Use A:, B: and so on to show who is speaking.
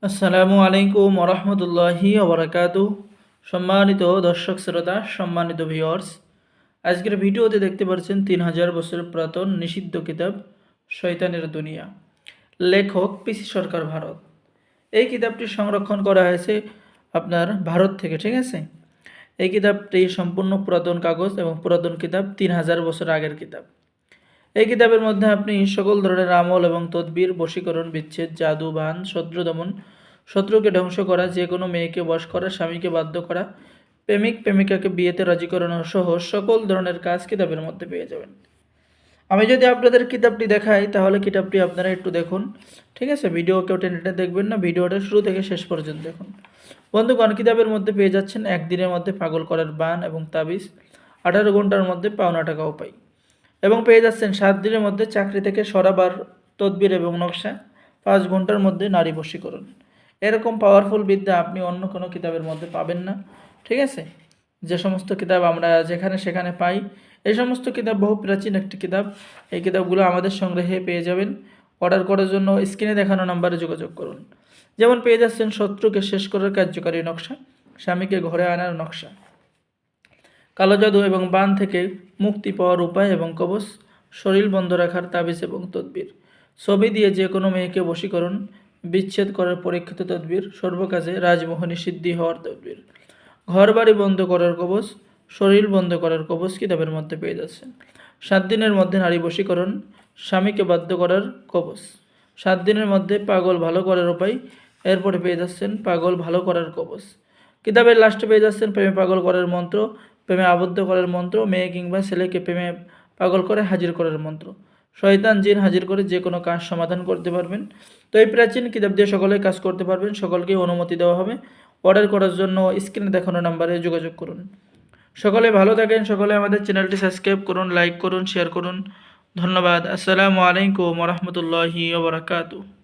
A: আসসালামু আলাইকুম ওরহমতুল্লাহি ওবরাকাতু। সম্মানিত দর্শক শ্রোতা, সম্মানিত ভিউয়ার্স, আজকের ভিডিওতে দেখতে পাচ্ছেন 3000 বছর পুরাতন নিষিদ্ধ কিতাব শয়তানের দুনিয়া, লেখক পিসি সরকার, ভারত। এই কিতাবটি সংরক্ষণ করা হয়েছে আপনার ভারত থেকে, ঠিক আছে। এই কিতাবটি সম্পূর্ণ পুরাতন কাগজ এবং পুরাতন কিতাব, 3000 বছর আগের কিতাব। এই কিতাবের মধ্যে আপনি সকল ধরনের আমল এবং তদবির, বশীকরণ, বিচ্ছেদ, জাদু, বান, শত্রু দমন, শত্রুকে ধ্বংস করা, যে কোনো মেয়েকে বশ করা, স্বামীকে বাধ্য করা, প্রেমিক প্রেমিকাকে বিয়েতে রাজি করানো সহ সকল ধরনের কাজ কিতাবের মধ্যে পেয়ে যাবেন। আমি যদি আপনাদের কিতাবটি দেখাই তাহলে কিতাবটি আপনারা একটু দেখুন, ঠিক আছে। ভিডিও কেউ টেনে দেখবেন না, ভিডিওটা শুরু থেকে শেষ পর্যন্ত দেখুন। বন্ধুগণ, কিতাবের মধ্যে পেয়ে যাচ্ছেন একদিনের মধ্যে পাগল করার বান এবং তাবিজ, 18 ঘন্টার মধ্যে পাওনা টাকা উপায়, এবং পেয়ে যাচ্ছেন 7 দিনের মধ্যে চাকরি থেকে সরাবার তদবির এবং নকশা, 5 ঘন্টার মধ্যে নারী বশীকরণ। এরকম পাওয়ারফুল বিদ্যা আপনি অন্য কোনো কিতাবের মধ্যে পাবেন না, ঠিক আছে। যে সমস্ত কিতাব আমরা যেখানে সেখানে পাই, এই সমস্ত কিতাব বহু প্রাচীন একটি কিতাব। এই কিতাবগুলো আমাদের সংগ্রহে পেয়ে যাবেন। অর্ডার করার জন্য স্ক্রিনে দেখানো নাম্বারে যোগাযোগ করুন। যেমন পেয়ে যাচ্ছেন শত্রুকে শেষ করার কার্যকারী নকশা, স্বামীকে ঘরে আনার নকশা, কালো জাদু এবং বান থেকে মুক্তি পাওয়ার উপায় এবং কবচ, শরীর বন্ধ রাখার তাবিজ এবং তদবির, ছবি দিয়ে যে কোনো মেয়েকে বশীকরণ, বিচ্ছেদ করার পরীক্ষিত তদবির, সর্বকাজে রাজমোহনী সিদ্ধি হওয়ার তদবির, ঘর বাড়ি বন্ধ করার কবচ, শরীর বন্ধ করার কবচ কিতাবের মধ্যে পেয়ে যাচ্ছেন। 7 দিনের মধ্যে নারী বশীকরণ, স্বামীকে বাধ্য করার কবচ, 7 দিনের মধ্যে পাগল ভালো করার উপায়, এরপরে পেয়ে যাচ্ছেন পাগল ভালো করার কবচ। কিতাবের লাস্টে পেয়ে যাচ্ছেন প্রেমে পাগল করার মন্ত্র, প্রেমে আবদ্ধ করার মন্ত্র, মেয়ে কিংবা ছেলেকে প্রেমে পাগল করে হাজির করার মন্ত্র, শয়তান জিন হাজির করে যে কোনো কাজ সমাধান করতে পারবেন। তো এই প্রাচীন কিতাব দিয়ে সকলে কাজ করতে পারবেন, সকলকেই অনুমতি দেওয়া হবে। অর্ডার করার জন্য স্ক্রিনে দেখানো নাম্বারে যোগাযোগ করুন। সকলে ভালো থাকেন, সকলে আমাদের চ্যানেলটি সাবস্ক্রাইব করুন, লাইক করুন, শেয়ার করুন। ধন্যবাদ। আসসালামু আলাইকুম ওরহমতুল্লাহি ওবরাকাতুহু।